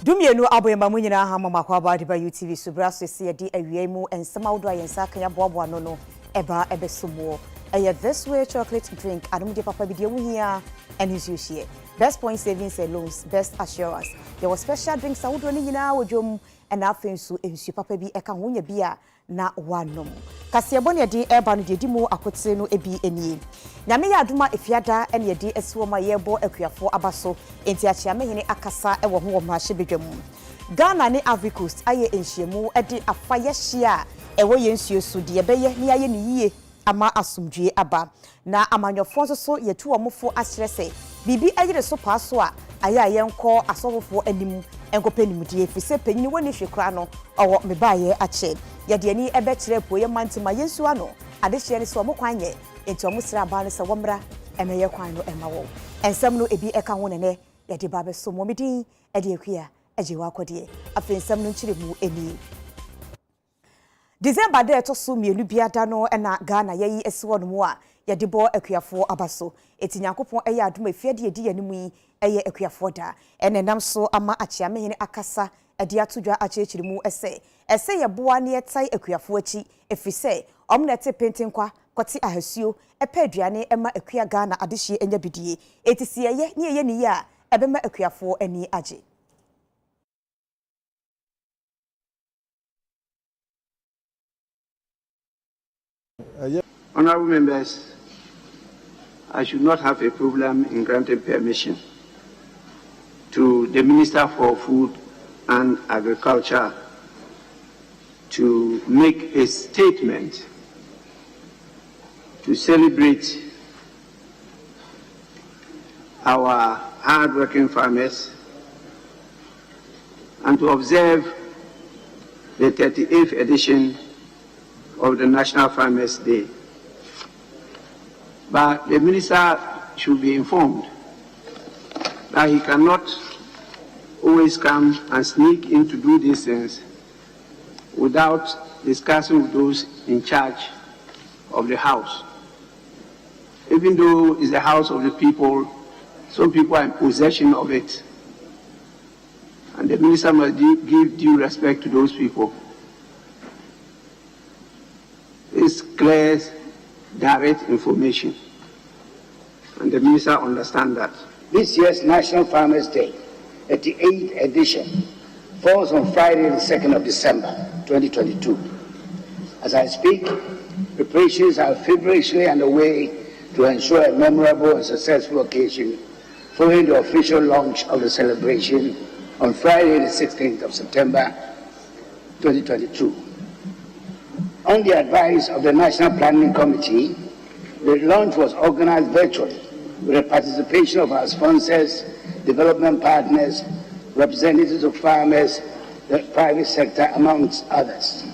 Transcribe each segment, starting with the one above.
Dumienu aboyemba munyina ha mama kwa ba diba UTV subra so se yedi awie mu ensema wodo ayensa kan ya boaboa no eba ebesumo eye this way chocolate drink adum de papa bidie mu hia and his use here best point savings and loans best assurance there was special drinks awodo ni nyina wodwom and afensu ensu papa bi eka ho nya bia na wanom kase ebone de eba no de di mu akote no ebi enie nyame ya aduma efiada ene de esiwo ma yebo akuafo abaso enti achia mehene akasa ewo ho wo ma hyebedwam Ghana ne Ivory Coast aye enhyiemu de afaye hia ewo yensuo so de ebeye ne aye ne yie ama asumdwe aba na amanyofo so yetu omofo akyerese bibi ayire so paaso a aye ayenko asofofo anim enkopanimdie efise panyini woni hwekura no owo mebaye ache yede ani ebe kire poye mantima yensu ano adehye ne so omokwanye enti omosira aba ne se womra emeye kwan no emawo ensem no ebi eka ho nene yede ba be so momedin ede akua ajewa akode afensem no nkire mu eni December de to so mienu biada no na Ghana yayi esiwo no mu a yede bo akuafo abaso eti nyankopon eye adoma fiade edi yanimu yi eye akuafo da enenam so ama achia mehene akasa ade atodwa achechiri mu ese ye boa ne yetai akuafo achi efise omnete pentenkwa kwati ahasuo epa aduane ema akua Ghana adehye enya bidie etisi ye ne ye ni ya ebema akuafo ani age Honorable members, I should not have a problem in granting permission to the Minister for Food and Agriculture to make a statement to celebrate our hard-working farmers and to observe the 38th edition of the National Farmers' Day. But the minister should be informed that he cannot always come and sneak in to do these things without discussing with those in charge of the house. Even though it's the house of the people, some people are in possession of it. And the minister must give due respect to those people. It's clear, direct information, and the minister understands that. This year's National Farmers' Day, 88th edition, falls on Friday, the 2nd of December, 2022. As I speak, preparations are feverishly underway to ensure a memorable and successful occasion following the official launch of the celebration on Friday, the 16th of September, 2022. On the advice of the National Planning Committee, the launch was organized virtually with the participation of our sponsors, development partners, representatives of farmers, the private sector, amongst others.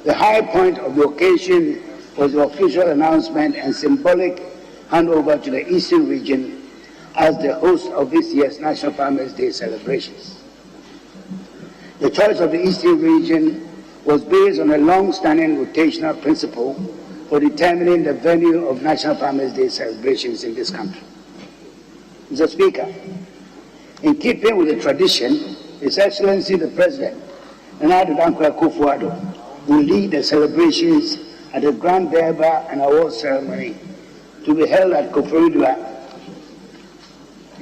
The high point of the occasion was the official announcement and symbolic handover to the Eastern region as the host of this year's National Farmers' Day celebrations. The choice of the Eastern region was based on a long-standing rotational principle for determining the venue of National Farmers' Day celebrations in this country. Mr. Speaker, in keeping with the tradition, His Excellency the President, Nana Dankwa Akufo-Addo, will lead the celebrations at the Grand Durbar and Award Ceremony to be held at Koforidua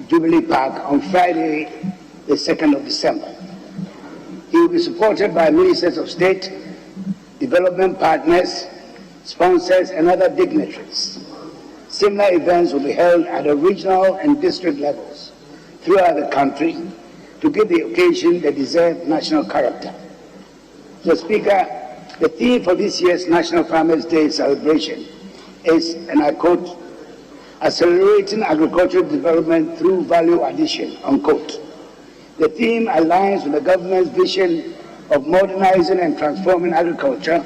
Jubilee Park on Friday, the 2nd of December. He will be supported by ministers of state, development partners, sponsors, and other dignitaries. Similar events will be held at the regional and district levels throughout the country to give the occasion the deserved national character. Mr. Speaker, the theme for this year's National Farmers' Day celebration is, and I quote, accelerating agricultural development through value addition, unquote. The theme aligns with the government's vision of modernizing and transforming agriculture,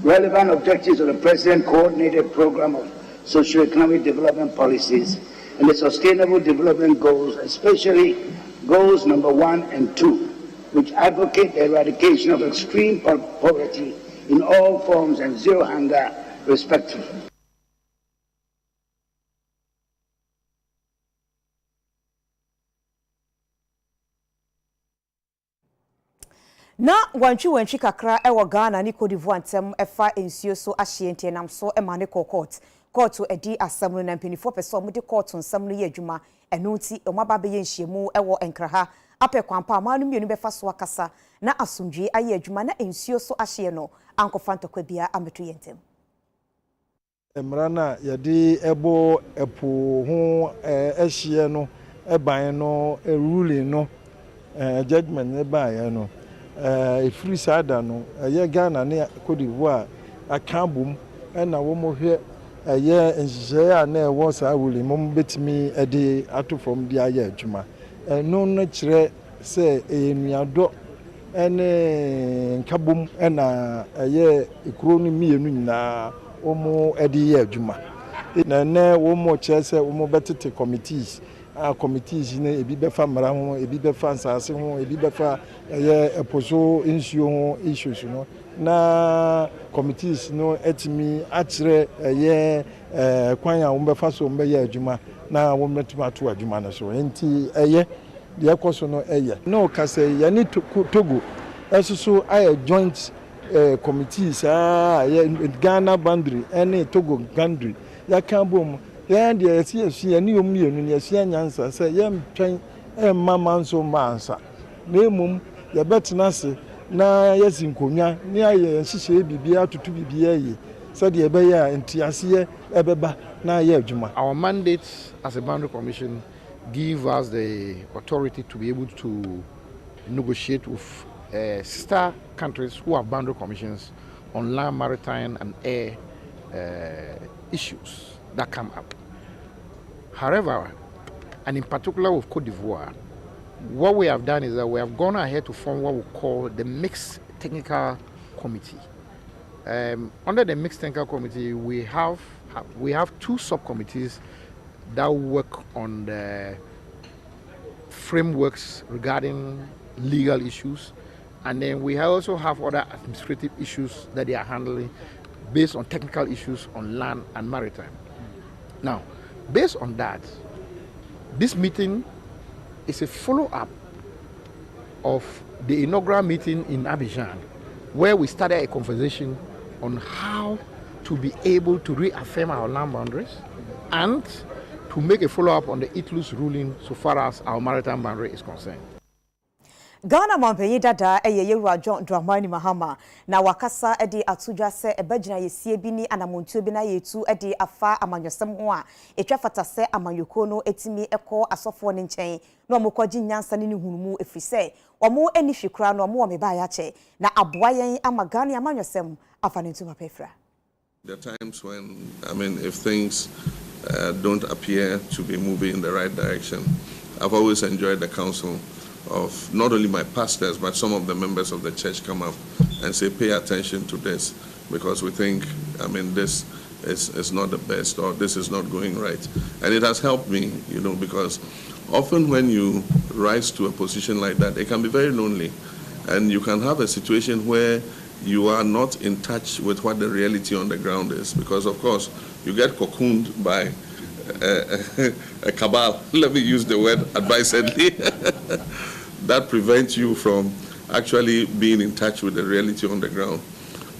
relevant objectives of the President's coordinated program of socio-economic development policies, and the Sustainable Development Goals, especially Goals number 1 and 2, which advocate the eradication of extreme poverty in all forms and zero hunger, respectively. Na wantwi kakra ewo Ghana ni Cote d'Ivoire ntem efa ensuo so ahye ntenam so emane court edi asam no na mpenifo pese omo de court nsam no ye adwuma eno nti omaba be ye nhyiemu ewo enkraha apɛ kwampa amanu mienu befa so akasa na asomdwe aye adwuma na ensuo so ahye no ankofa ntokwa bia ameto yentem Emrana yɛde ɛbɔ ɛpo ho ɛhye no ɛban no ruling no judgment ne baayɛ no free sada no ɛyɛ Ghana ne Cote d'Ivoire aka bom ɛna wo mo hwɛ ɛyɛ nhyehyɛ a na ɛwɔ saa ruling mo betimi ɛde ato fam de ayɛ adwuma no no kyerɛ sɛ enuadɔ ɛne nkabom ɛna ɛyɛ ekuro no mienu nyinaa omo edi ye adwuma na ne wo mo kyerɛ wo mo betete committees committees ne ebi befa mara ho ebi befa nsase ho ebi befa ye eposo nsuo ho issues no na committees no etimi akyerɛ ye kwan a wo befa so wo be ye adwuma na wo metuma to adwuma no so enti ye de ekoso no no ka sɛ ye ni Togo esusu aye joint committees Ghana boundary and Togo boundary ya kan bom ya de esi ani omienu ne esi anyansa se ya ntwen mama nso mansa na emum ya betena se na yesi nkonwa ne aye nhihye bibia atutu bibia yi se de ebe ya ntiase ebeba na aye adwuma. Our mandate as a boundary commission give us the authority to be able to negotiate with sister countries who have boundary commissions on land, maritime and air issues that come up. However, and in particular with Cote d'Ivoire, what we have done is that we have gone ahead to form what we call the Mixed Technical Committee. Under the Mixed Technical Committee, we have two subcommittees that work on the frameworks regarding legal issues. And then we also have other administrative issues that they are handling based on technical issues on land and maritime. Now, based on that, this meeting is a follow-up of the inaugural meeting in Abidjan, where we started a conversation on how to be able to reaffirm our land boundaries and to make a follow-up on the ITLUS ruling so far as our maritime boundary is concerned. Ghana mampenyi dada yewura John Dramani Mahama na wakasa edi atudwa se ebagina yesie bi ni anamontuo bi na yetu edi afa amanyosem ho a etwa fata se amanyoko no etimi ekọ asofo ne nchen na omokwaji nyansa ne hunumu efise omo eni hwekura na omo me ba ya che na aboa yen ama Ghana amanyosem afa ne ntuma pefra. There are times when, if things don't appear to be moving in the right direction, I've always enjoyed the counsel of not only my pastors, but some of the members of the church come up and say, pay attention to this, because we think, this is not the best, or this is not going right. And it has helped me, because often when you rise to a position like that, it can be very lonely. And you can have a situation where you are not in touch with what the reality on the ground is, because of course, you get cocooned by a cabal, let me use the word advisedly, that prevents you from actually being in touch with the reality on the ground.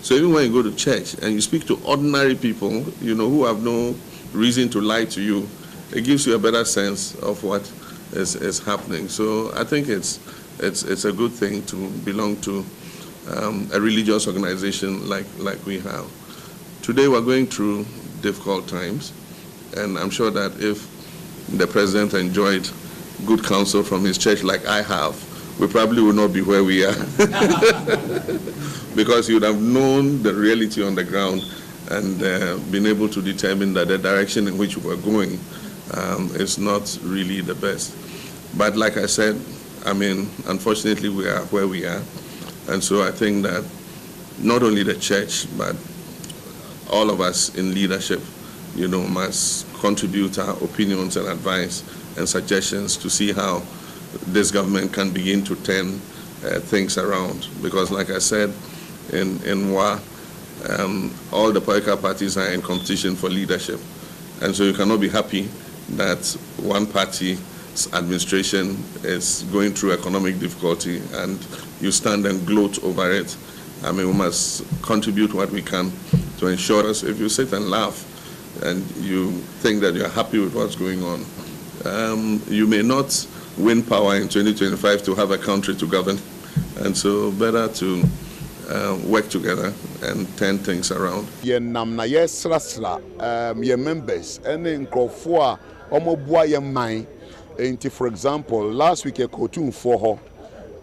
So even when you go to church and you speak to ordinary people, who have no reason to lie to you, it gives you a better sense of what is happening. So I think it's a good thing to belong to a religious organization like we have. Today we're going through difficult times, and I'm sure that if the president enjoyed good counsel from his church like I have, we probably would not be where we are. Because you would have known the reality on the ground and been able to determine that the direction in which we're going is not really the best. But like I said, unfortunately we are where we are. And so I think that not only the church, but all of us in leadership, must contribute our opinions and advice and suggestions to see how this government can begin to turn things around. Because like I said, in WA, all the political parties are in competition for leadership. And so you cannot be happy that one party administration is going through economic difficulty and you stand and gloat over it. I mean, we must contribute what we can to ensure us. If you sit and laugh and you think that you're happy with what's going on, you may not win power in 2025 to have a country to govern. And so better to work together and turn things around. Ye nam na ye srasra ye members ene nkrofo a omobua ye man enti for example last week e kotun for ho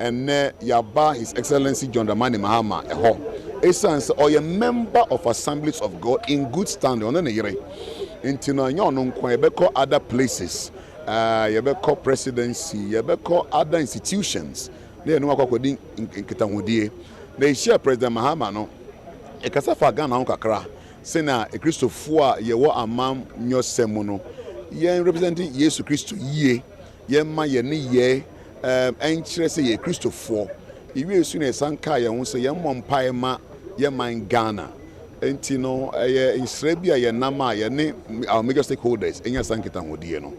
ene yaba His Excellency John Dramani Mahama ho essence or ye member of Assemblies of God in good standing on ne yere enti no anya ono nkwa ebeko other places yebeko presidency yebeko other institutions na enu akwakodi nkitahodie na share President Mahama no e kasa fa Ghana ho kakra se na Christopher a ye wo amam nyosem no ye representing Yesu Christo ye ma ye ne ye enkyere se ye Christopher iwe su na sanka ye ho se ye mmompae ma ye man Ghana enti no ye insre bia ye nama ye ne our major stakeholders enya sankitahodie no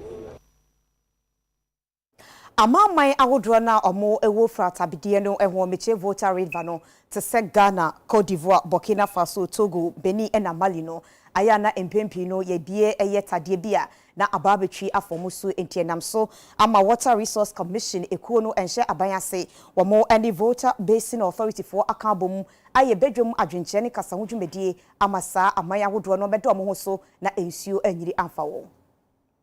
Amamai ahodro na omo ewo frata bidie no ehwo meche voter river no te se Ghana, Cote d'Ivoire, Burkina Faso, Togo, Benin and Mali no aya na empempi no ye bie tadie bia na ababetwi afomusu entienam so ama Water Resource Commission ekuo no enhye abanyase womo any Voter Basin Authority for akabom aye bedwom adwenche ne kasa hodwumedie amasa amaya ahodro no bedo mo ho so na ensuo anyiri amfawo.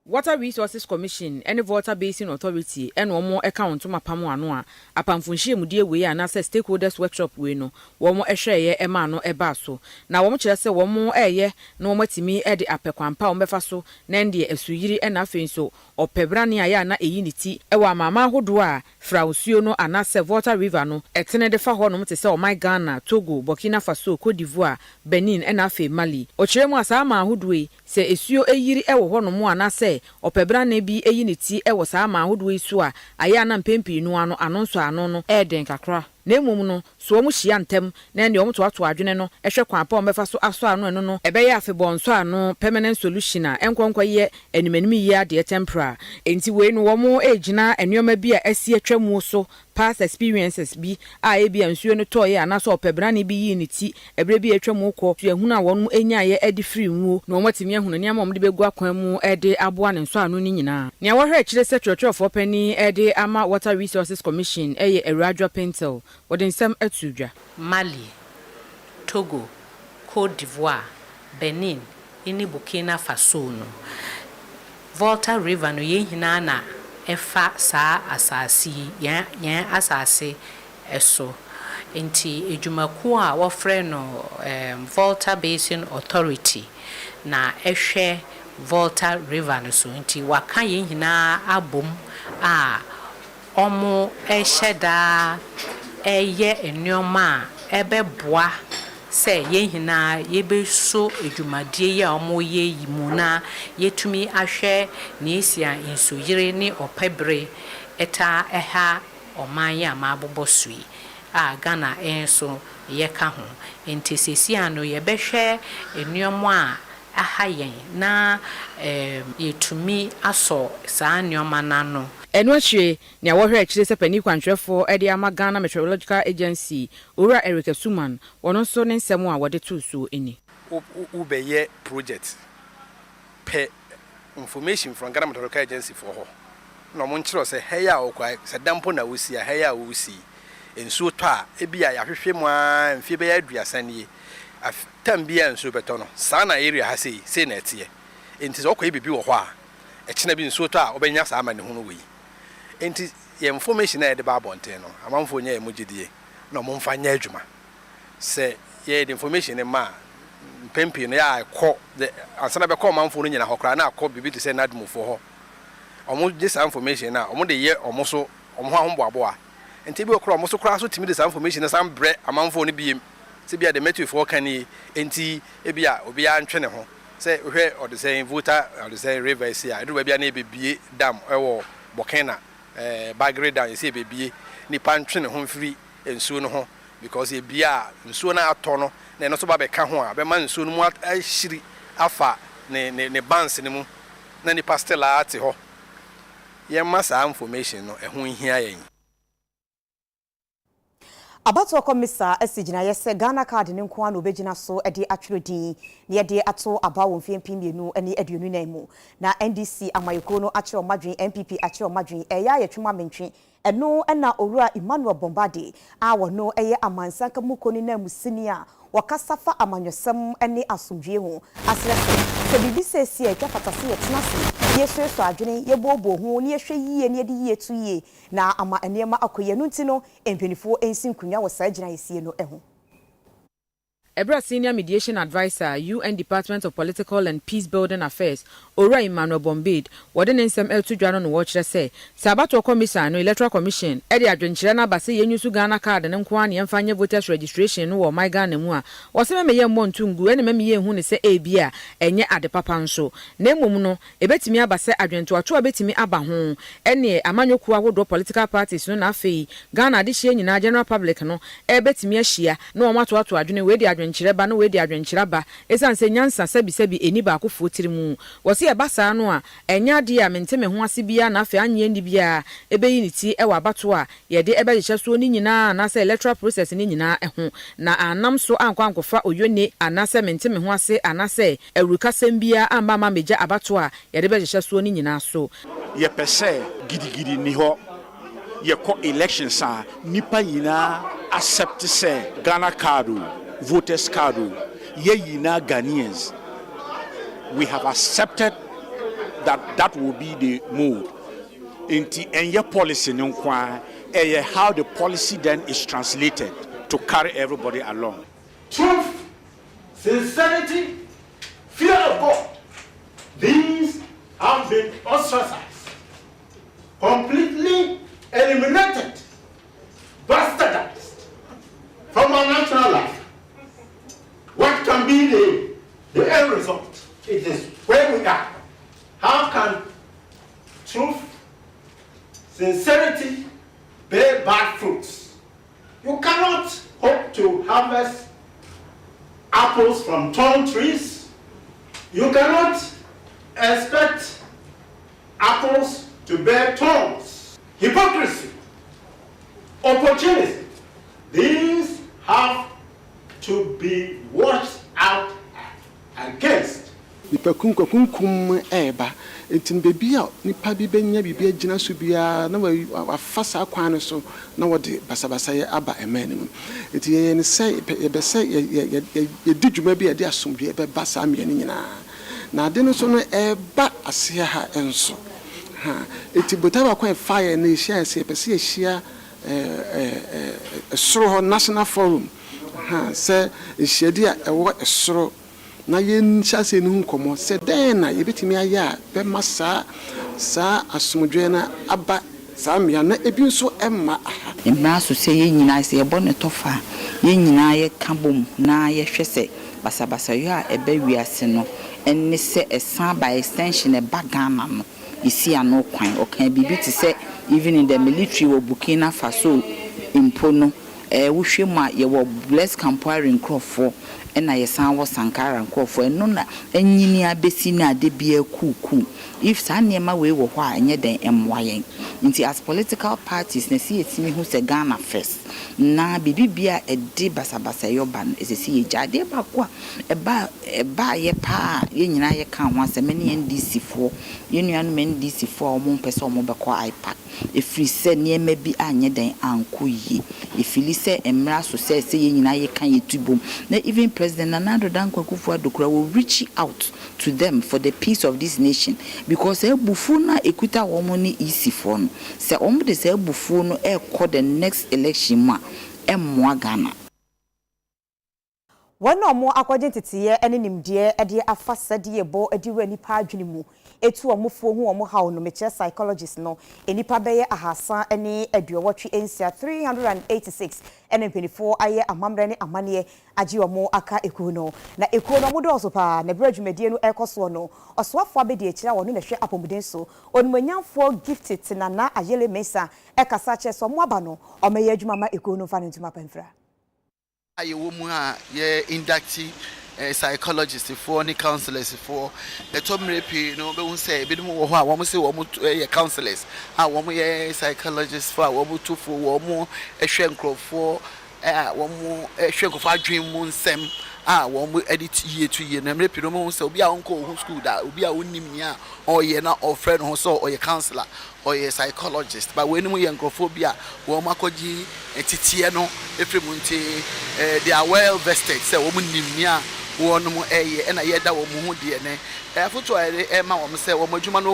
Water Resources Commission and Water Basin Authority and one more account to Mapamo Anoa, upon Funshie we and as a stakeholders workshop we no, one more a share a man or a basso. Now, one much say one more a year, no more to me at the upper quampa mefaso, Nandy a suiri and nothing so, or Pebrania yana a unity, a mama who doa, Frau Siono and as a Water River no, a tenant for honum to sell my Ghana, Togo, Burkina Faso, Cote d'Ivoire, Benin and Afe Mali, or Chemo Sama who do say a suo a yiri ewo honum and I say. Opebra ne bi eyiniti e wo saa ma hodwe su a aya na mpempi no ano anonso ano no den kakra na emum no so mu hia ntem na ne omto ato adwene no ehwe kwan pa omefa so aso ano eno no ebe ya afebon so ano permanent solution a enkonkwa ye animanim yi ade tempera enti we no wo mu ejina enyoma bi a asi atwamu so past experiences bi a ebi ansuo no toye anaso opebra ne bi yi niti ebre bi atwamu kɔ so ehunu a wonu enya ye edi free nwu na omotimi ehunu ne ama omde begu akwan mu ede aboa ne nso ano ni nyina ne awɔhwe akire secretary of openi ede ama Water Resources Commission eye Eradwa Pentel wodin sem atudwa Mali, Togo, Cote d'Ivoire, Benin, ini Burkina Faso no. Volta River no ye hina na efa saa asasi yan asase eso. Enti ejumaku a wofre no Volta Basin Authority na ehwe Volta River no so enti waka ye hina abom a omo eheda eye enyoma ebeboa se ye hina yebe so edwumadie ya omo ye yimuna yetumi ahwe ne esia insoyire ne opebre eta eha omanya mabobosui a Ghana enso ye ka ho enti sesia no ye behwe enyoma aha yen na yetumi aso saa nyoma nano Enwachwe ni awɔhwe akire se pani kwantwefo ede ama Ghana Meteorological Agency Ora Erica Suman wono so ne nsɛm a wɔde to so eni ubeye project pe information from Ghana Meteorological Agency for ho no mo nkyerɛ sɛ heya okwa sɛ dampo na wosi a heya wosi ensuo tɔ a ebia yahwehwe mu a mfie be ya aduasa nie tambia ensuo betɔ no saa na area ha sei na etie enti sɛ okɔ ebibi wɔ hɔ a ɛkyena bi ensuo tɔ a obenya saa ma ne ho no wei enti ye information na de ba bonten no amanfo nya ye mogidie na mo mfa nya adwuma se ye the information ne ma pempi no ya akɔ de ansana be kɔ amanfo no nyina hokra na akɔ bibi te se na admufo ho omo de sa information na omo de ye omo so omo ho boabo a enti bi okra omo so kra so timi de sa information na sam bre amanfo no biem se bia de metu fo kan ni enti e bia obi ya ntwe ne ho se hwe o de say voter o de say river sia edu ba bia na ebebie dam ewo Burkina bagre down say bebie ni pantwe ne ho mfiri ensuo no ho because e bia nsuo na atɔ no na no so ba be ka ho a be ma nsuo no mu ahiri afa ne bands ne mu na ni pastela ate ho ye masa information no ehun hia yen Abato komisa esigina yese Ghana card ne nko an obegina so ede atweredi ne ede ato aba wo mfempi mienu ene aduonu nan mu na NDC amayeko no ache omadwen MPP ache omadwen eya yetwuma mentwe eno na owura Emmanuel Bombade a wono eye amansanka mukoni na musinia wakasafa amanyosem ene asomdwe ho asrese se bibi sesi e twapatase yetenase yesuesu adwene yebobo ho ne yehwe yie ne de yie tu yie na ama enema akoye no ntino empenifo ensin kunwa wasa gina yesie no eho. Ebra Senior Mediation Advisor, UN Department of Political and Peace Building Affairs, Ora Emmanuel Bombade, Warden Nsem L2 Jano no watch say, Sabato Commission, no Electoral Commission, Eddie Adventurana Basi Yenusu Ghana card and Nkwani and Fanya voters registration or my Ghana mua, was a me montungu and me who say a beer and yet at the papanso. Nemuno, a betimia Basa Adventu, a two betimi abahon, any Amanyokua would political parties no na fee, Ghana this year in our general public no, a betimia shia, no matter to adwene where the adwenchireba no we di adwenchiraba esan se nyansa sebi eni ba akofo tirimu wo se ebasa no a enya de a menteme ho ase bia na afa anye ndi bia ebeyi ni ti ewa abato a ye de ebehye so ni nyina na se electoral process ni nyina eho na anam so ankwankofa oyone anase menteme ho ase anase ewruka sembia amama meja abato a ye de behye so ni nyina so ye pese gidigidi ni ho ye ko elections a nipa nyina accept say Ghana card voters card ye yina Ghanaians we have accepted that will be the move into your policy nkwa how the policy then is translated to carry everybody along. Truth, sincerity, fear of God, these have been ostracized, completely eliminated, bastardized from our national life. What can be the end result? It is where we are. How can truth, sincerity bear bad fruits? You cannot hope to harvest apples from thorn trees. You cannot expect apples to bear thorns. Hypocrisy, opportunism, these have to be watched out against. Nipa kunkum eba entin bebia nipa bi benya bibia agina so bia na wafasa kwan so na wode basabasa ye aba emanim enti ye ne say be say ye didwuma bi ye asomdwe be basa me nyina na ade no so no eba ase ha enso ha enti botaba kwan fire na ehia se be se ehia soro national forum ha se ehia dia ewo esoro na yen chase no nkomo se den na yebetimi aya be masa sa asomdwe na aba sa mia na ebi nso emma aha emra so se yen nyina se ebo ne tofa yen nyina ye kabom na ye hwese basabasa yo a eba wiase no enne se esan by extension e bagana no isi ano kwan okan bibi ti se even in the military wo Burkina Faso impono wohwe ma ye wo bless campaign crofo ena yesan wo sankara crofo eno na anyini abesi na ade bia kuku if sanema we wo ho a enye den emwayen nti as political parties na si etimi hu se Ghana first na bibibia ede basabasa yoba no esesi ye jade ba kwa eba ye pa ye nyina ye kan ho asem ne NDC fo ye nuanu NDC fo omo pese omo be kwa iPad efiri se niema bi anye den ankoyi efili se emra so se ye nyina ye kan ye tubom na even President Nana Danko Akufo-Addo will reach out to them for the peace of this nation because ebufu na ekuta womo ni isi fo no se omo de se ebufu no the next election ma emmoa Ghana. One or more according to Tia and in dear Eddie Afasadi a bo a dear any pardonimu. A two or more for whom or how no mature psychologist no any pabe a hasa any a dear watch in 386 and in 24 aye a mambrani a manie a dear more aka econo. Na econo mudoso pa ne bridge mediano ecosono or swap for bedia or no share upon mudenso on when young for gifted nana a yellow mesa eka such as some wabano or may mama econo fan into my penfra. Aye woman ye inductee psychologists for any counselors for the top repeat no be say be mo ho a wo say wo counselors wo psychologists for wo to for wo ehwe nkrofo wo ehwe nkrofo adwen mu nsem wo edit year to year na repeat no mo say obi a onko school da obi a onim nia oye na friend ho so oye counselor or psychologist, but when we anchorophobia, womakoji, titiano, efremunte, they are well vested, so woman nimia, one more and I yet that woman DNA. Afuto Emma say, well, Mojuman,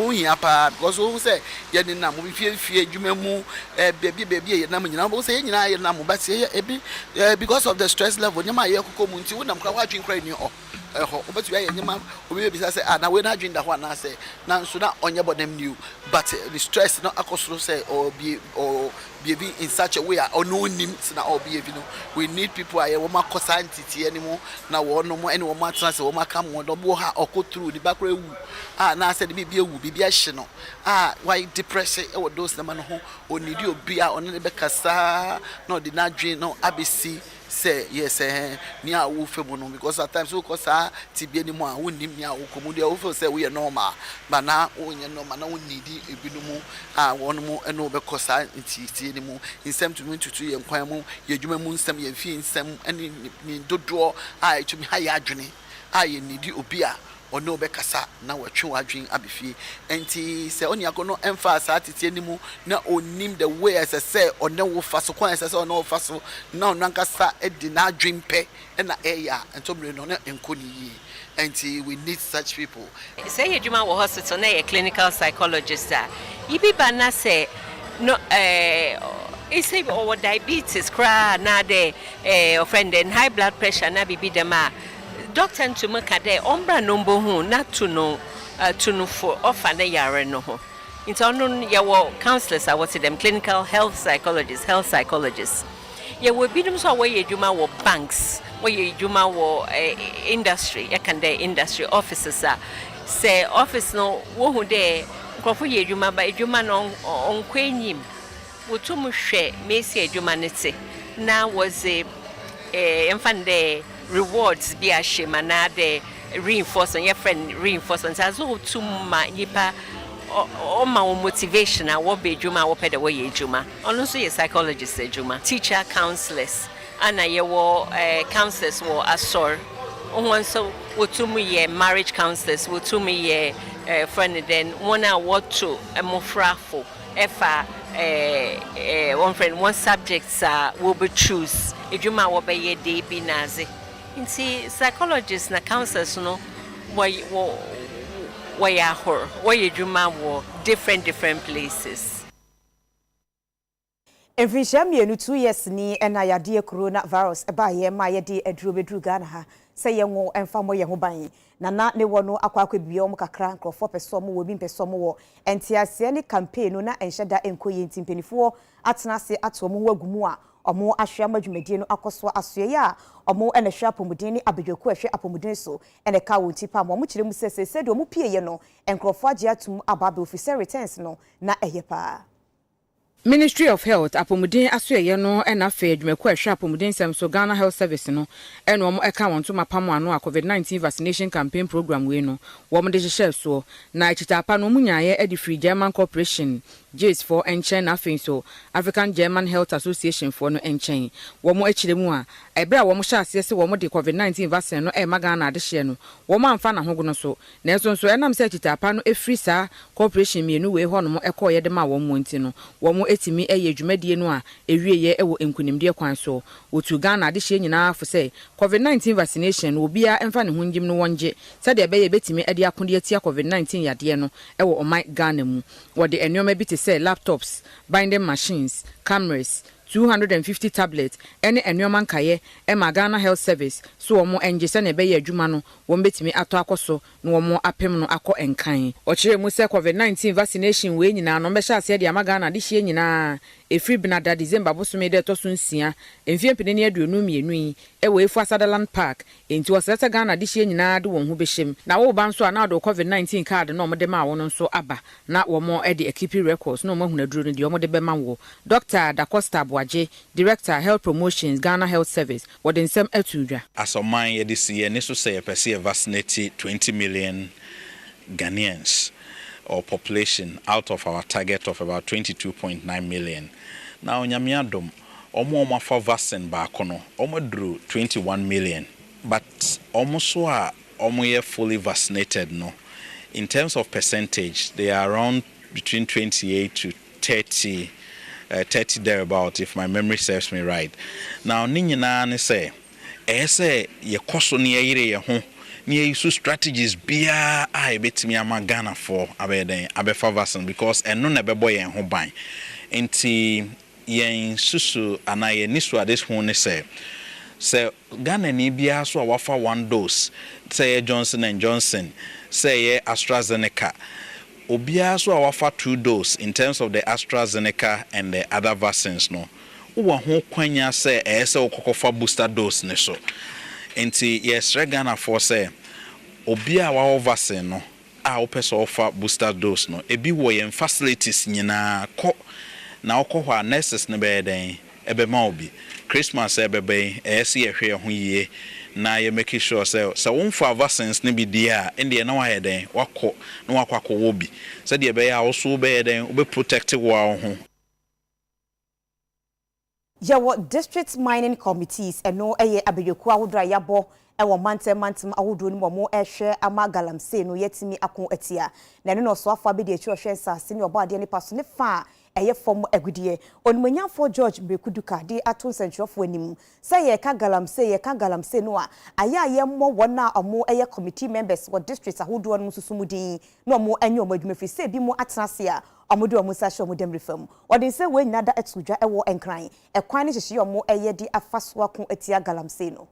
because who say, Yanina, we fear you may move, baby, and I'm saying, I am, but say, because of the stress level, you might come into them, watching cranium. But you are we be say, and I will not drink that one. I say, now, so not on your body new, but the stress not across say or be in such a way or no names now or be we need people I want my cosantity anymore. Now, no more anyone matters or my come on or go through the back row. Now I said, be a woo, be a channel. Why depression or those the man who need you be out on the Becassa, no, did not drink, no, ABC. Say yes, near Wolfemono because at times we cause TB anymore. We need near Wokomudia. Say we are normal, but now we are normal. Now we need a bit more. One more and over cause anymore. In some to me to 2 and Quamo, your human moon, some your feet, some any do draw. I to me high journey. I need you beer. Or no bekasa na watching abifi enti se oni akono emphasize atiti animu na onim the way as I say or no faso kwan as I say no faso na nankasa e di na dream pe na eya entomre no na enkoni enti we need such people. Say you juma wo hospital na clinical psychologist ibi ba na say no say or diabetes cra na de offend and high blood pressure na bibi dem Doctor to make a day, ombra number who not to know for offer the yare no ho. It's unknown your counselors, I was them clinical health psychologists. You will be them so where you juma wo banks, where you juma wo industry, you can de industry officers say office no wo de crofo ye juma ba juma no on kwenyim. Wo to mu hwe mesi juma nete. Na was a enfande rewards be a shame and the reinforcement your friend reinforcement as all to my yipa or my motivation I will be juma or pay the way juma also a psychologist juma teacher counselors and I will counselors will assure on so what to me marriage counselors will to me friend then one what to a more fraful one friend one subjects will be choose if you ma will be a day be nazi. See, psychologists and counselors no why you do different places. Every shame 2 years ni and I dear coronavirus about ye my dear a drew Ghana say young and far more young buying. Nana ne wono akwa biom kakra nkrofo peso mo wobi peso mo wo entiase ne campaign no na enhyeda enkoyi ntimpenifoɔ atena se ato mo wagumu a omo ahwea madwumadie no akoso asoye ya omo ene hwea pomuden ni abedwaku ahwe apomuden so ene ka wo tipa mo mo kire mu sese de omo pieye no nkrofo age atum ababe officer returns no na eyepa. Ministry of Health apomuden asoye no na fa adwumaku ahwe apomuden sem so Ghana Health Service no ene omo eka won to mapam ano a COVID-19 vaccination campaign program we no wo mo de hye so na chitapa no munyaye edi free German corporation Jays for enchen na fin so African German Health Association for no enchen wo mo akiremu a ebra wo mo hye ase se wo mo de COVID-19 vaccine no Ghana de hye no wo mo amfa na hogo no so na enso enam se chitapa no efri sa corporation mienu we ho no mo ekoye de ma wo mo nti no wo mo etimi eye dwumadie no a ewieye ewo enkunimdie kwan so otu Ghana de hye nyina afo se COVID-19 vaccination obia emfa ne honjim no wonje se de be ye betimi ade akonde atia COVID-19 yade no ewo oman Ghana mu wo de enwoma bi te say laptops, binding machines, cameras, 250 tablets, any enwoma nkaye Ghana Health Service so omo enje se na be ye adwuma no wo betimi ato akoso na omo apem no akọ enkan o kire mu se COVID-19 vaccination we nyina no be sha ase de Ghana de hie nyina efri binada December bosome de to so nsia emfie mpene ne aduonu mienu yi ewo efu Asadaland Park enti osese Ghana de hie nyina de won hu behiem na wo ba nso ana do COVID-19 card no mo de ma won nso aba na wo mo e de equipe records no mo hu na duro no de mo de be ma wo Dr. Da Costa Abuaje, Director Health Promotions, Ghana Health Service, what in some etudra. As of mine this year, needs say a vaccinate 20 million Ghanaians or population out of our target of about 22.9 million. Now, Nyamiadom, Omo for vaccine bakono, Omo drew 21 million, but almost Omo fully vaccinated no. In terms of percentage, they are around between 28 to 30 thereabout, if my memory serves me right. Now, Ninyana say, ye koso ni ye ho, ni use strategies bia I bet me ama Ghana for abefa vaccine because eno na bebo ye ho ban. Enti yen susu anaye nisu ades ho ne say Ghana ni bia so wafa 1 dose, say Johnson & Johnson, say AstraZeneca. Obia so wafa 2 dose in terms of the AstraZeneca and the other vaccines no. Uwa ho kwanya say okokofa booster dose ne so. Enti yes Ghana for say obia wa vaccine no a opeso offer booster dose no ebi wo yen facilities nyina ko na okohwa nurses ne be den ebe ma obi Christmas ebebe esi ehwe ho yie na ye make sure say won for vaccines ne bi dia ende na wa den wako na wakwa wo bi say de be ya wo so be den obe protect wo ho. Yawo district mining committees eno eye abeyoku awodra yabo ewo mantem awodo ni mo ehwe ama galamsey no yetimi akon atia na no so afa be de echi ohwe sase ne obo ade ne paso ne fa eye fom agudie onumanyafo George Mbekuduka de ato nsentwofo anim say ye ka galamsey no a aye mo wona omo eye committee members wo district ahodo no susumudin no omo anya omo adwumafi say bi mo atenase a omodo omo sa hwe dem refam odin say we nyada etudwa ewo enkran ekwan ne hye omo eye di afaso akon atia galamsey no.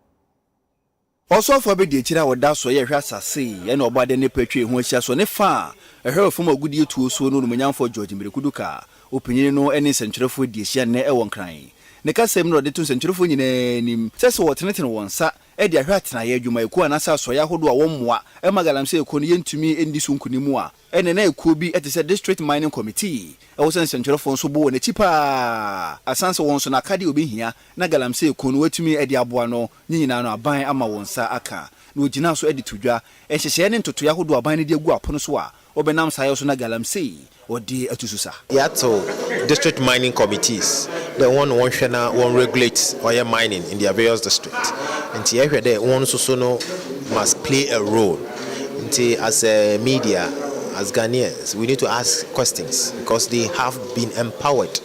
Also for be the chira woda so ye hwa asase ye na obade ne patwe ho ahia so ne fa ehwe fom agudie tuo so no numanyamfo George Mbekuduka opinyin no ene sentwerefo di ahia ne ewon kran ne kasem no de to sentwerefo nyina nim sese wotenetene wonsa e de ahwa atena ye adwuma eku anasa so ya hodo a wommoa e magalamse eku no yentumi endi so nkunimu a ene na eku bi etese district mining committee e wo sentwerefo so bo ne chipa asanse won so na kade obehia na galamse eku no watumi e de aboa no nyina no aban ama wonsa aka na ogina so e de tudwa e hyehye ne ntoto ya hodo aban ne de agu apono so a obenam sayo so na galamse odi atususa yato district mining committees the one shana one regulate oil mining in their various districts and here there one so no must play a role and as a media as Ghanaians we need to ask questions because they have been empowered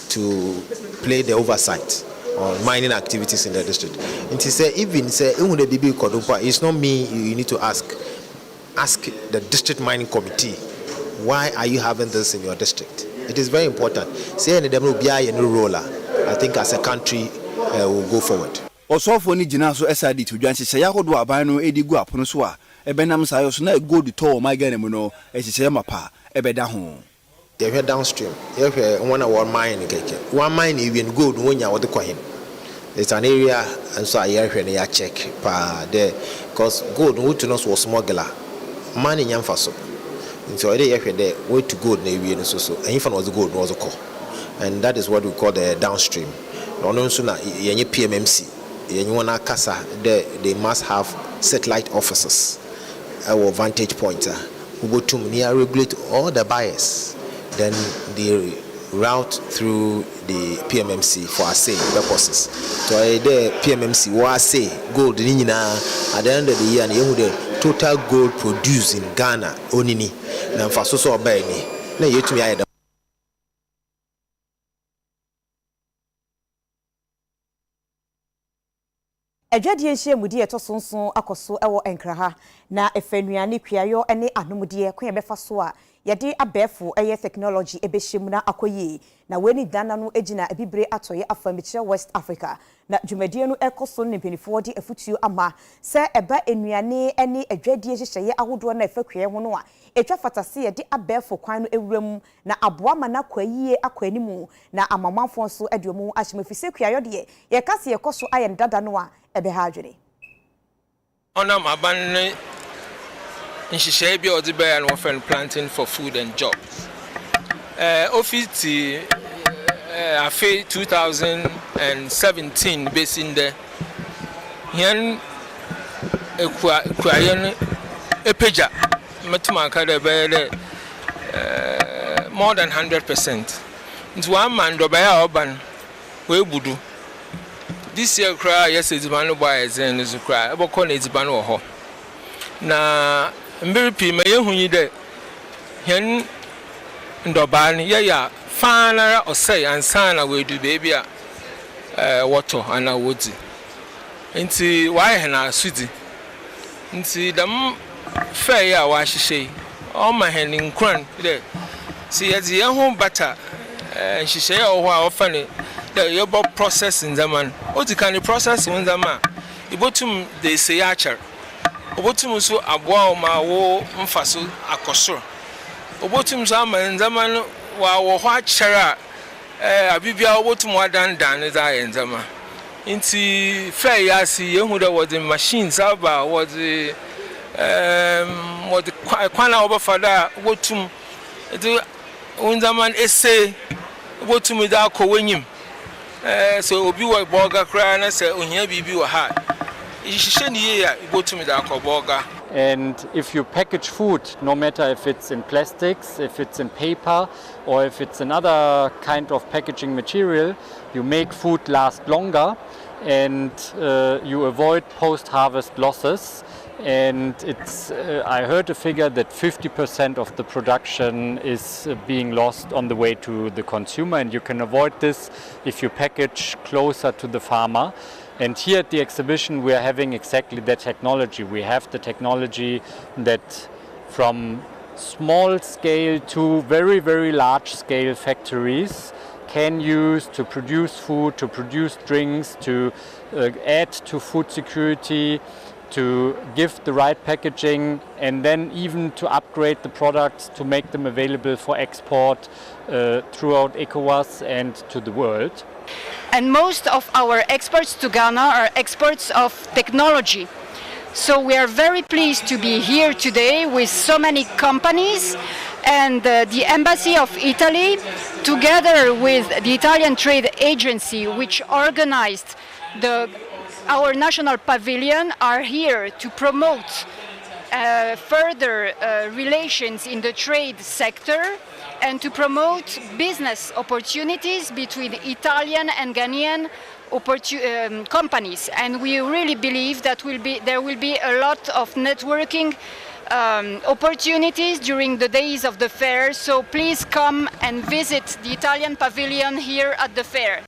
to play the oversight on mining activities in the district and to say even say it's not me you need to ask the district mining committee, why are you having this in your district? It is very important. Say any them will be a new roller. I think as a country will go forward. Also for ni jina so SID to Jansi say yahodo aban no edi gu apono so a ebenam sayo so na go to my Ghana mu no ehye mapa ebeda ho. They were downstream. They were one our mine keke. One mine even gold when you wode kwahin. It's an area and so I hear when you check pa there because gold who to us was smuggler. Man in Yamfaso. So I did there way to gold navy and so and if was the gold was a call. And that is what we call the downstream. No sooner any PMMC, anyone casa they must have satellite officers or vantage pointer who go to near regulate all the buyers. Then they route through the PMMC for assay purposes. So the PMMC was say gold in at the end of the year and you total gold produced in Ghana onini na mfaso so oba ni na yetumi ayeda Adwadie nhye mudi eto sonson akoso ewo enkraha na efenuane kwayo ene anomudie kwa befa so a yade abefo eye technology ebehiem na akoyi na weni dana no egina ebibre atoye afamiche West Africa na dwumadie no ekoso ne penifo di afutuo ama se eba enuane ene adwadie hyehye ahodo na efakwe ho no a etwa fatase yade abefo kwan no ewuram na aboa ma na kwayie akwanimu na amamanfo so aduomu ahyemafise kwayo de ye kase yekoso ayen dada no a ebeha adwene ona maban nhihye bi odi be and planting for food and jobs office afe 2017 based in the here ekwayen epeja metuma ka de be more than 100%. Nti one man do baya oban we budu this year cry yes ezibano boy ezen is cry eboko na ezibano wo ho na mbiri pi me yehu yi de hen ndoban ye ya fana osai ansana we do baby a water ana wodi nti why he na sudi nti dam fair ya wa hihye o ma hen nkran de si ye ho bata hihye ya ho a ofane the yobo process in zaman o di kan process in zaman ibotum de say acher obotum so aboa ma wo mfaso akosoro obotum so ama in zaman wa wo ho acher abibia obotum wadan dan za yen zaman inti fair ya si yehu da was the machines aba was the kwana obafada obotum de in zaman ese obotum da ko wenyim so obi wo burger cry na say ohia bibi wo ha ihihye ni ya ibotum da ko burger. And if you package food, no matter if it's in plastics, if it's in paper, or if it's another kind of packaging material, you make food last longer and you avoid post-harvest losses. And it's, I heard a figure that 50% of the production is being lost on the way to the consumer, and you can avoid this if you package closer to the farmer. And here at the exhibition we are having exactly that technology. We have the technology that from small scale to very, very large scale factories can use to produce food, to produce drinks, to add to food security, to give the right packaging, and then even to upgrade the products to make them available for export throughout ECOWAS and to the world. And most of our exports to Ghana are exports of technology. So we are very pleased to be here today with so many companies, and the Embassy of Italy, together with the Italian Trade Agency, which organized our national pavilion, are here to promote further relations in the trade sector and to promote business opportunities between Italian and Ghanaian companies. And we really believe that there will be a lot of networking opportunities during the days of the fair. So please come and visit the Italian pavilion here at the fair.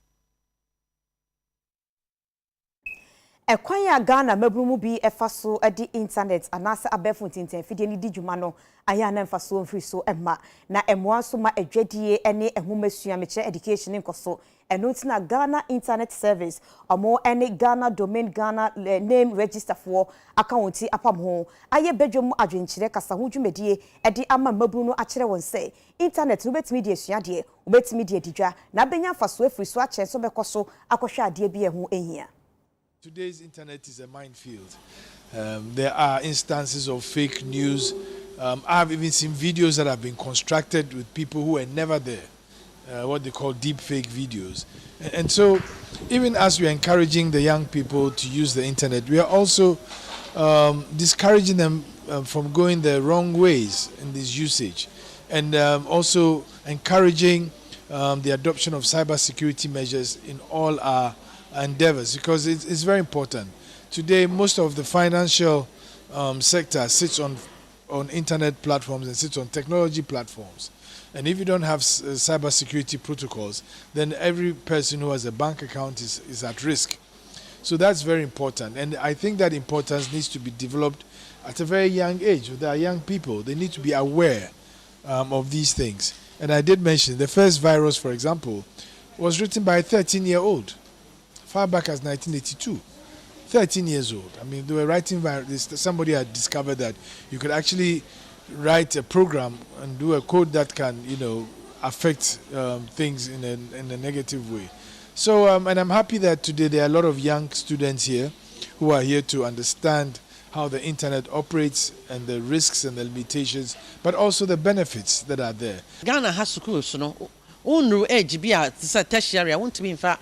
Ekwanya Ghana mabrumu bi efaso edi internet anase abefo tinten fidie ni di dwuma no aya na mfaso mfiri so emma na emwa so ma edwadie ene ehomesua meche education nkoso eno ntina Ghana Internet Service omo ene Ghana Domain Ghana Name Register for account apamho aye bedwom adwenkyire kasa ho dwumedie edi ama mabru no akire won say internet no betimi die suade obetimi die didwa na benya mfaso afiri so ache so bekoso akohwe ade bi eho ehia. Today's internet is a minefield. There are instances of fake news. I have even seen videos that have been constructed with people who were never there, what they call deep fake videos. And so, even as we are encouraging the young people to use the internet, we are also discouraging them from going the wrong ways in this usage, and also encouraging the adoption of cybersecurity measures in all our endeavors, because it's very important. Today, most of the financial sector sits on internet platforms and sits on technology platforms. And if you don't have cybersecurity protocols, then every person who has a bank account is at risk. So that's very important. And I think that importance needs to be developed at a very young age with our young people. They need to be aware of these things. And I did mention the first virus, for example, was written by a 13-year-old. Far back as 1982, 13 years old. I mean, they were writing this. Somebody had discovered that you could actually write a program and do a code that can, affect things in a negative way. So, and I'm happy that today there are a lot of young students here who are here to understand how the internet operates and the risks and the limitations, but also the benefits that are there. Ghana has schools, unru age bi a say tertiary wontumi mfa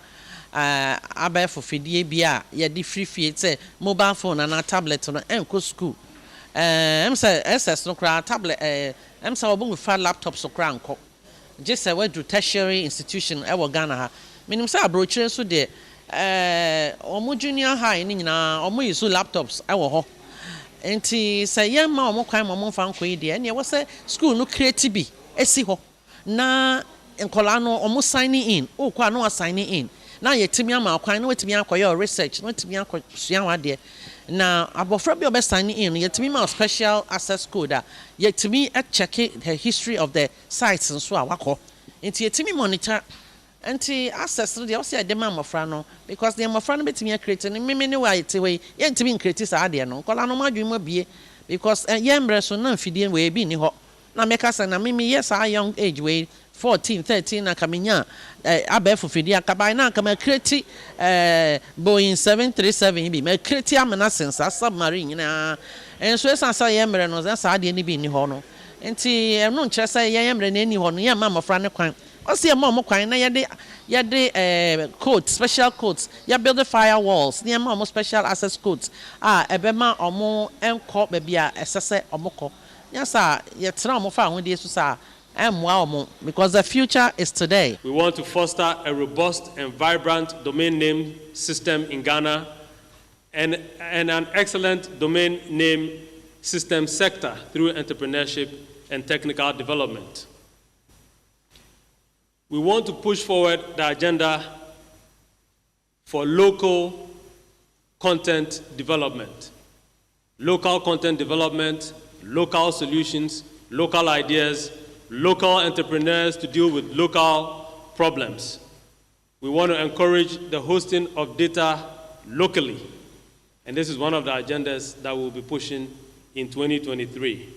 abaya for fidie bi a ye di free say mobile phone and a tablet no enko school say ss no kra tablet say obo fa laptop so kra nko just say we do tertiary institution e wo Ghana ha minim say abrochire so de omo junior high ni nyina omo use laptops e wo ho enti say yam ma omo kwan mo fa nko yi de ene wo say school no create bi esi ho na nkola no omo signing in o kwa no signing in na yetimi ama kwan na wetimi akoye research na wetimi akosua wade na abofra bi obe signing in yetimi ma special access code a yetimi check the history of the sites and so awakọ enti yetimi monitor enti access no dey say dem amofra no because the amofra no betimi create ni meme ne wa yetiwe yentimi create sa de no nkola no madwuma bie because yembre so na mfidie we bi ni ho na meka say na meme yes a young age we 14 13 na kamenya abefo fidi akabai na kama create Boeing 737 bi me create amena sense submarine na enso esansa yemre no za de ni bi ni ho no enti eno nkyere say yemre na ni ho no yemma mafra ne kwan ose yemma mo kwan na yede codes special codes ya build firewalls na yemma mo special access codes ebema omo enko ba bia esese omoko yasa yetra omo fa ho de su sa because the future is today. We want to foster a robust and vibrant domain name system in Ghana and an excellent domain name system sector through entrepreneurship and technical development. We want to push forward the agenda for local content development. Local content development, local solutions, local ideas, local entrepreneurs to deal with local problems. We want to encourage the hosting of data locally, and this is one of the agendas that we'll be pushing in 2023.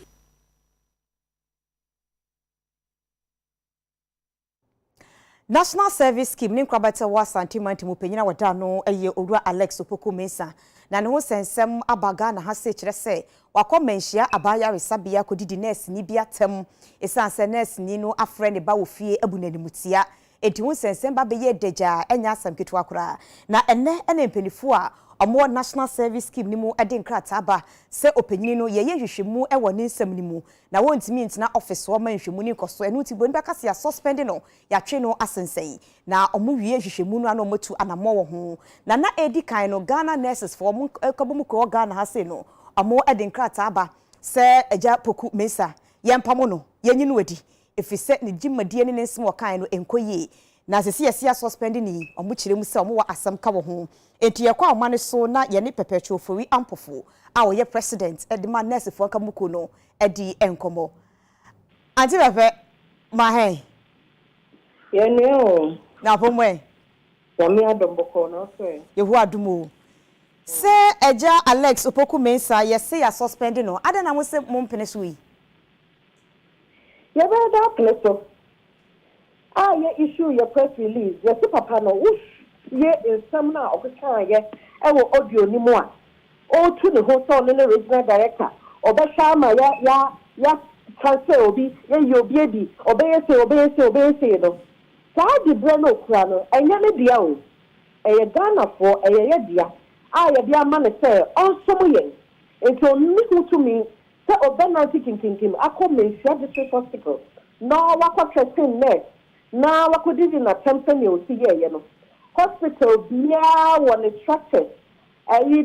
National Service Scheme nim kwabata wa santimanti mupenyina wada no eye Owura Alex Opoku Mensah na ne ho sensem abaga na ha se kire se wakọ menhia abaya resabia kodidi nurse ni bia tem esanse nurse ni no afre ne ba wofie abunanimutia enti ho sensem ba beye deja enya asam ketwa kura na ene mpenifu a omo National Service Scheme ni mu ade nkrata ba se opanyini no yeye hwehwemu e woni nsam ni mu na wontimi ntina office wo man hwehwemu ni koso enu ti boni baka se ya suspend no ya twe no asensen na omo wie hwehwemu no ana omotu anamo wo ho na edi kan no Ghana nurses for omo kabom ko Ghana ha se no omo ade nkrata ba se eja Poku Mensah yempamo no yenyi no wadi efise ne gimadie ne nsem wo kan no enkoye na sesi ya suspend ni omo kiremu se omo wa asam ka wo ho enti ye kwa omane so na ye ne perpetual fori ampofo a wo ye president edima nurse fo kamuko no edi enkomo anti befe ma he ye ne o na pomwe yami adomboko no so ye hu adumo se eja Alex Opoku Mensah ye se ya suspend no ada na mo se mo mpene so yi ye be da pleso ye issue your press release ye se papa no ye some na okaka ye e wo audio ni mu a o tu ne ho so ne regional director obesha ma ya transfer obi ye obi edi obeyese no sa di bre no kura no enya ne dia o eye Ghana for eye dia ye dia ma ne se onso mo ye ento ni hu to me se obena tikinkinkim akomensia district hospital no wakọ trusting net na wakọ na tempen ye osi ye no hospital bia won instructed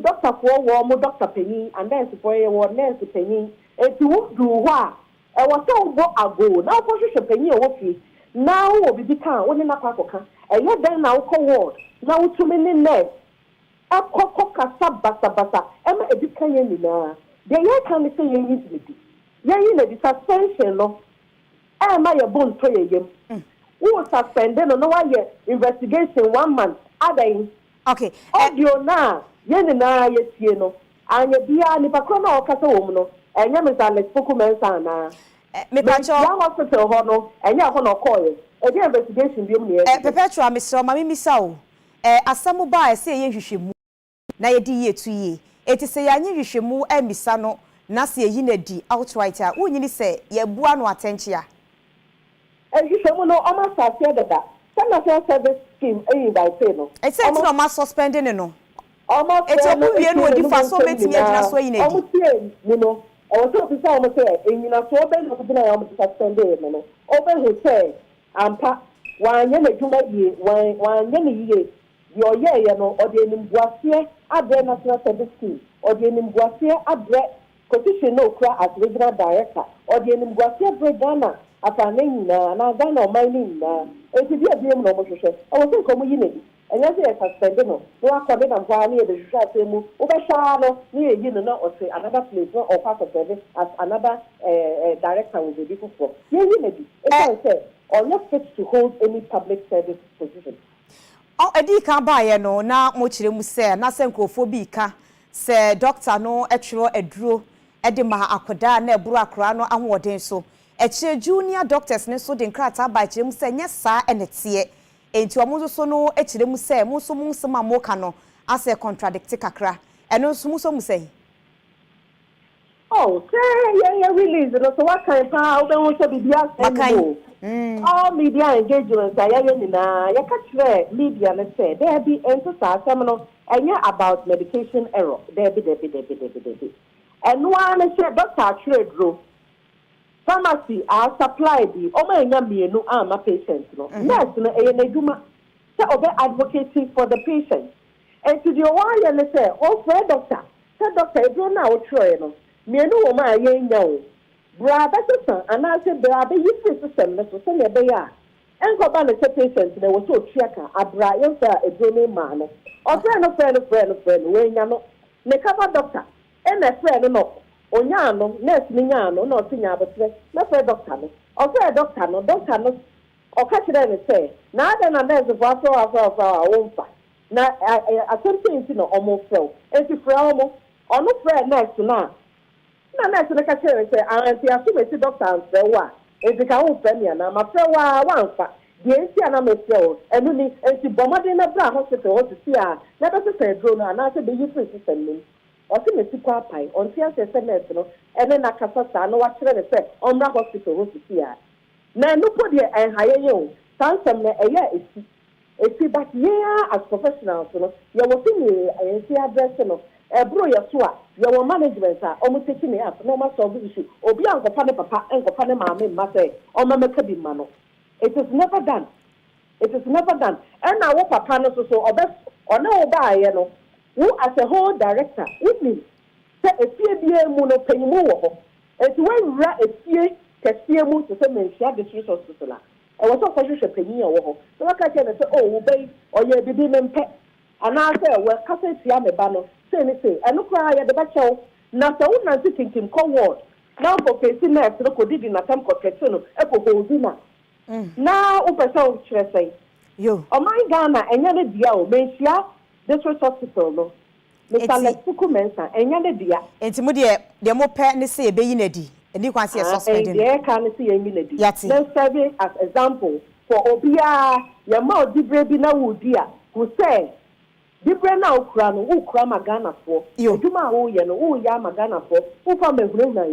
doctor for wo doctor penny and then for ye wo nurse penny eti wo du ho a wo so go ago na wo hwehwe penny e wo fi na wo bibi kan wo ne na kwakoka eye den na wo ko ward na wo tumi ne nurse akoko kasa basa ema ebi kan ye ni na de ye kan se ye yi na di suspension no ema ye bon to ye yem who suspended no one year investigation 1 month aday okay audio na yen na yetie no anya bia ni pakro na okasa wo mu no enya Mr. Alex Opoku Mensah na me pacho ya hospital ho no enya ho no call e investigation bi mu ne perpetual Mr. Mami Misa o asamu ba ese ye hwehwemu na ye di ye tu ye eti se ya nye hwehwemu Misa no na se yi na di outright a wonyini se ye bua no attention And you show no almost as that. Some national service scheme by no. It's not suspending no. Almost it's a movie and would differ so many years so in almost you know. I was talking to someone say, and you know, so open open I suspend it, you know. Open his say, pa one year, one year, your year, you know, or the Nimbuasia, Abre National Service Scheme, or the Nimbuasia, Abre, Petition no cry as regional director, or the Nimbuasia Bregana, as a name, and I don't know my name, and to be a dream no more. I was saying, come in. And as I suspended, no, I come in and buy near the Shasemu, Ubashano, near you know, or say another place or part of service as another director will be before. You maybe, as I said, or not fit to hold any public service position. Oh, Eddie can buy no, now much them say, Nasenko phobia, say doctor no, actual a drew, Edima Akoda, ne Burakra, and what so. A junior doctors, no so den crata by Jim say, yes, sir, and it's here. Enti omuzo so no echire mu se mu so mu nsema moka no ase contradict kakra eno so mu so mu say oh say yeah release no so what kind pa we want to be there all media engagement ya nyina ya ka kire media na say there be ento sa asem no enya about medication error there be and one say doctor kire dro pharmacy are supply the omanya mienu ama patients no nurse no eyenaduma say obe advocating for the patient and to the one you say oh for doctor say doctor e do na o try no mienu wo ma yenya o bra better and I say bra be use system no so say be ya enko ba na say patient na wo so triaka abra yen say e do me ma no o friend we nya no ne cover doctor and a friend no Onyano, nurse Minyano, no senior, but not a doctor. Or say a doctor, no, or catch it and say, now then a nurse of our own fact. Now, I something, you know, almost so. And if we're almost, or no friend nurse now. No nurse in the cashier and say, I assume it's a doctor and say, what? If you can't open me, and I'm a friend, one fact. Yes, and I'm a show, and she bombarded in a brown hospital to see her. Let us say, drone, and I said, the useless system. Or see me super pie on CSS, no, and then I can no watch the set on the hospital to see her. Now, no put here and hire you. Some a year is see, but yeah, as professionals, you know, you're working a see address, you know, a bro, your swat, your management are almost taking me up, no matter of the issue, or be Uncle Papa, Uncle Panama, Massa, or Mamma Cabimano. It is never done. It is never done. And now, what Papa knows so, or best, or no, buy, you know. Who as a whole director with me say a PBA mono penimo and when ra a PA Castiamo to some share the resources. I was also a penny or so I can say, oh, obey or you didn't pet. And I say, well, Castle Siame Bano, say anything, and look cry at the battle. Now, so I'm thinking, come word. Now, for facing next, look what did in a time called Catino, Echo Hosina. Now, open sound, say, you, oh, my Ghana, and you're the deal, Mensia. This was hospital, no. Mr. Lesuku Mensa, and Yanadia. And Timudia, the more partners say, be in a D, and you can see a suspended. There can see a minute. Let's serve as example for Obia, your mouth, Dibrebina Woodia, who say, Dibrena Ukran, who Krama Ghana for, you do my own, who Yama Ghana for, who from a Bruna.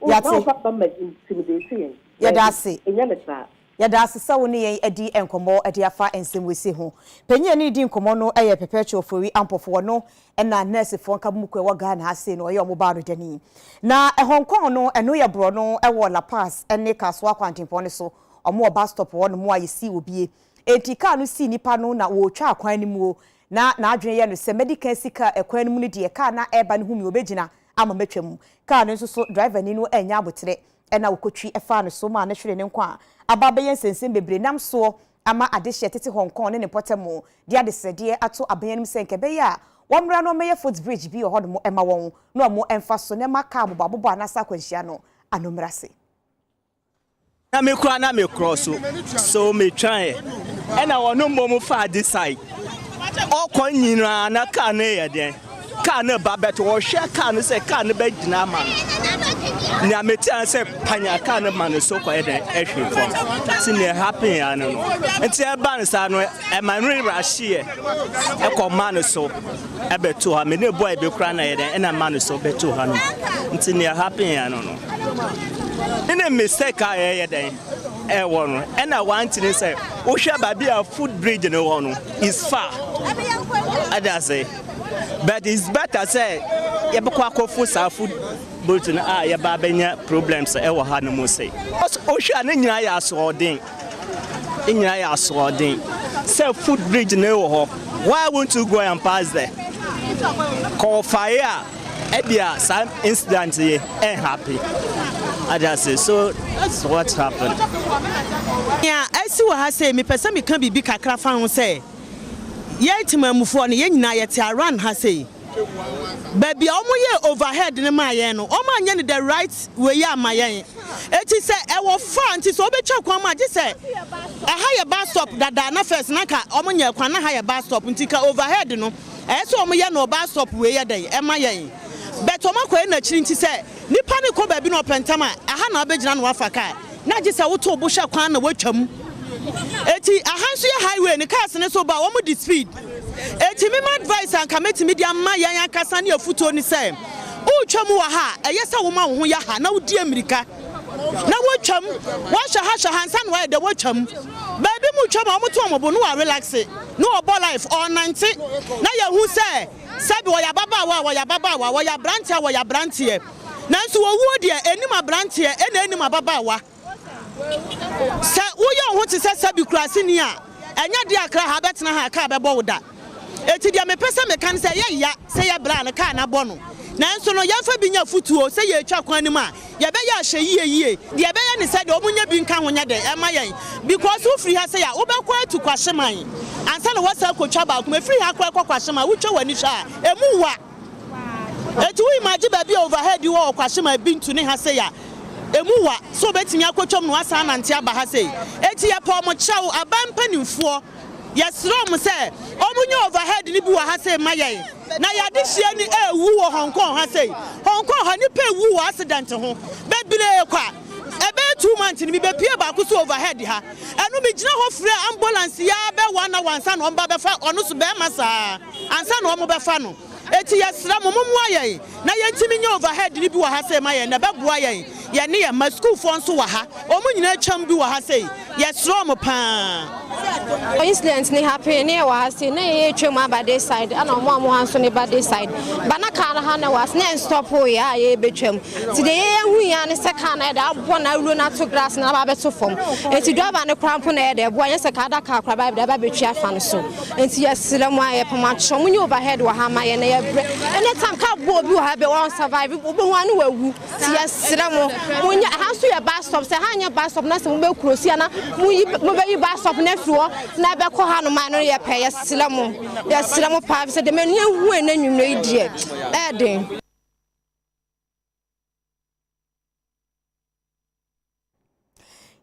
Yatsi, intimidation. Yadasi, in Yanata. Yada sisa woni yen edi enkomo edi afa ensem wesi ho penye ni di enkomo no eye perpetual for we ampofo no na nurse fo nka mukwe wa Ghana ase no ye omoba no dani na Hong Kong no eno ye bro no wo La Paz ene kaso akwantempo ne so omo bus stop wo no mo ayesi obie etika no si nipa no na wo twa akwan ni mu na adwene ye no se medical sika ekwan ni mu ne de ka na eba ne humi obegina ama metwam ka no so driver ni no enya abotre ena wokotwi efa no so ma na hwere ne nkwa ababeyen sensen bebre nam so ama adehye tete Hong Kong ne potemo dia de sede ato abayen senke be ya womra no meye footbridge bi ho no ema won no mo emfa so ne maka abobo anasa kwanhia no anomrase na me kura na me cross so me try ena wono mom fa this side okon nyina na ka na ye den ka na ba beto wo hwe ka no se ka na ba gina ma na meti an se panya ka na ma no so ko ye den ehwe fo si ne happen ya no enti e ban sa no e man rahie e ko ma no so e beto ha me ne boy be kura na ye den na ma no so beto ha no enti ne happen ya no ene mistake a ye den ɛwɔ no ɛna one thing say wohwɛ baabi a food bridge no wɔ no is far ada say but it's better say yɛbɛkɔ akɔfo saa food bridge no a yɛba bɛnya problems ɛwɔ ha no mu say wohwɛ a ne nyinaa yɛ asoɔden say food bridge no wɔ hɔ why won't you go and pass there call fire ebia some incident here ain't happy I just say so that's what happened. Yeah, I see what I say. Me person me can be kakra fa ho say. Ye timamufo no ye nyina ye te around ha say. Baby omo ye overhead ne ma ye no. Omo anya ne the right way ya ma ye. Eti say e wo fa nti so obetwa kwan ma je say. Ha ye bus stop dada na first na ka omo nya kwan na ha ye bus stop nti ka overhead no. So omo ye no bus stop we ye den e ma ye. But omo kwa na chiri nti say nipa ne ko baabi no pentama aha na obegyina no afa kai na je say woto obosha kwan na watwam eti aha so ye highway ne cars ne so ba wo mo di speed eti me advice an committee media ma yan akasa ne afuto ni say utwam wa ha eye say wo ma wo ho ya ha na wodi amerika na watwam wa hwa hansa no wa de watwam baabi mu twam o mo to mo bo no wa relax no obo life all 90 na ye hu say sabi wo ya baba wo ya brantie nanso wo wu de enim abrantie ena enim ababa wa sa wo ye ho te sabi kurase ni a enya de akra ha betena ha ka bebo wo da eti de me pese me kan say ye ya say ye bra na ka na bo no nanso no yemfa bi nya futuo say ye twa kwan ni ma ye be ya hye yie de be ya ni say de omunya bi nka ho nya de e ma yen because wo free ha say ya wo be kwa atu kwahyeman ansa na wasa kotwa ba kuma free ha kwa kwahyeman wo twa wani hwa emu wa eti we imagine baby overhead you wo kwahyeman bi ntu ne ha say ya emu wa so betimi akotwam no asa nante aba ha say eti ye pa mo chawo abampanimfo yesrom say omunye overhead ni bi wa ha say mayen na ya de hia ni ewu wo Hong Kong ha say Hong Kong ha ni pe ewu wo accident ho bebile kwa ebe 2 months ni be pie ba kuso overhead ha enu mi gina ho free ambulance ya be 1 hour ansa no mba be fa onu so be masa ansa no mo be fa no eti yesra mo ayen na yentimi nya overhead ni bi wa ha say mayen na be boa ayen ye ne ye ma school fo nso wa ha omu nyina twam bi wa ha say yesra mo pa incident ni happen ne wa ha say na ye twam aba this side ana mo hanso ne ba this side bana car ha na was na stop o ya ye betwam ti de ye hu ya ne se car na da abo na ru na to grass na ba beto fom enti do aba ne krampo na ye de bo anya se ka da car kra ba ba betwa fa no so enti yesra mo aye pa ma twom mu overhead wa ha ma ye na anytime ka bo bi ha be won survive obo hu anu wawu ti yesra mo munya ha so ye bus stop se ha nya bus stop na se mo be krosi ana mo be yi bus stop na firo na be ko ha no ma no ye pe yesra mo pa se de menu hu na nwumre idie den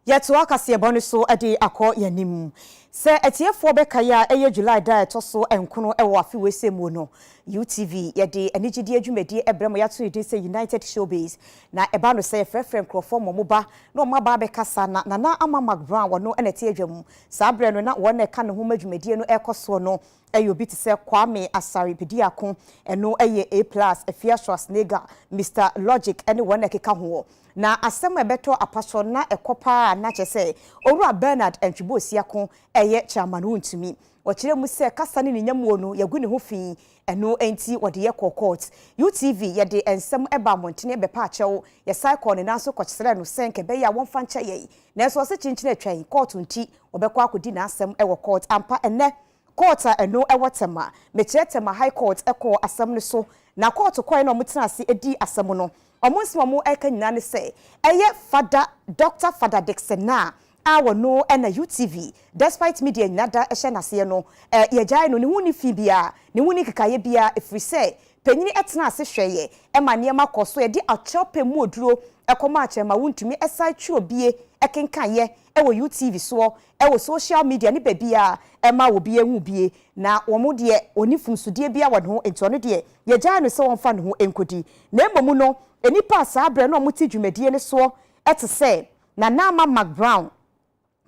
yeto akase bonu so ade akọ yanim se etiefo bekaya eye July da to so enkono ewo afi wese mu no UTV yede anigidi adwumadi ebrem yato yede se United Showbiz na eba no se frefrem krofo momoba na oma ba bekasa na ama McBrown wono enete adwam sa bre no na wona ka ne ho madwumadi no ekoso no eyobi te se Kwame Asari Pediako eno eye A+ Efia Schwarzenegger Mr Logic ene wona keka ho na asem ebeto apaso na ekopa na chese Owura Bernard Entwibo Siako eye chairman wontumi wakire mu se kasa ne nyamuo no yagu ne ho fi eno enti wode ye court UTV yede ensem eba montene bepa achewo ye cycle ne nanso kwakisere no senke be ya wonfa nche ye na so se chinchine atwan court nti obekọ akodi na asem ewo court ampa enne court eno ewo tema mechire tema high court eko asem ne so na court koy no mutena ase edi asem no omonsimamu eka nyina ne se eye father Dr. Father Dixon na awo no na UTV despite media nada ehye nase no ye jai no ne huni fi bia ne huni kekaye bia efri se panyini etena ase hweye ma ne ma koso ye di achope mu oduro ekoma achema wontumi esai twa obie ekenkaye ewo UTV so ewo social media ne babia ma obi ehu bie na womo de onifumsudie bia wode ho ento no de ye jai no se wonfa ne ho enkodi na emomu no enipa sa abre no muti dwumadie ne so ete se na ama McBrown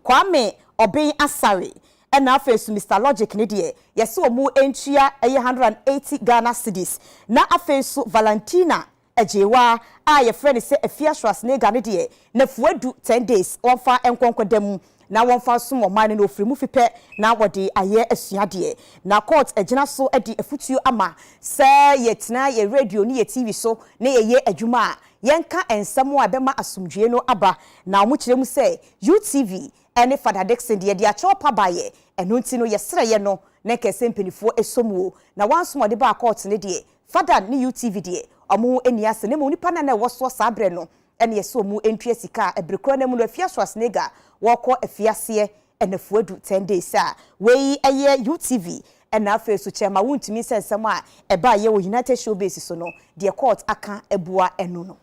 Kwame Obin Asari and now face Mr. Logic ne de yesi omu entua 180 Ghana cedis na afesu Valentina ejewa a ye friend se afia Schwarzenegger ne de na fuadu 10 days wonfa enkonkodam na wonfa somo man no ofrimu fipe na wode aye asuade na court agina so edi afutuo ama se yetina ye radio ni ye TV so na ye adwuma yenka ensamo abema asomdwe no aba na mo kiremu se UTV ene Father Dixon de achopa baye eno nti no yesere ye no na kese mpenifo esomuo na wanso de ba court ne de Father ni UTV de omo eni ase ne mo nipa na woso sabre no ene yeso mu entue sika ebrekro na mu no afia Schwarzenegger woko afiase enafuadu 10 days a wei eye UTV ena afa so chema wuntumi sensem a eba ye wo United Showbase so no de court aka ebua eno no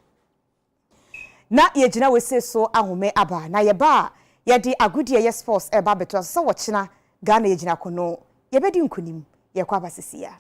na ye gina we se so ahome aba na ye ba ye de agudie ye sports eba beto so wo chena Ghana ye gina kono ye bedi nkunim ye kwa basisia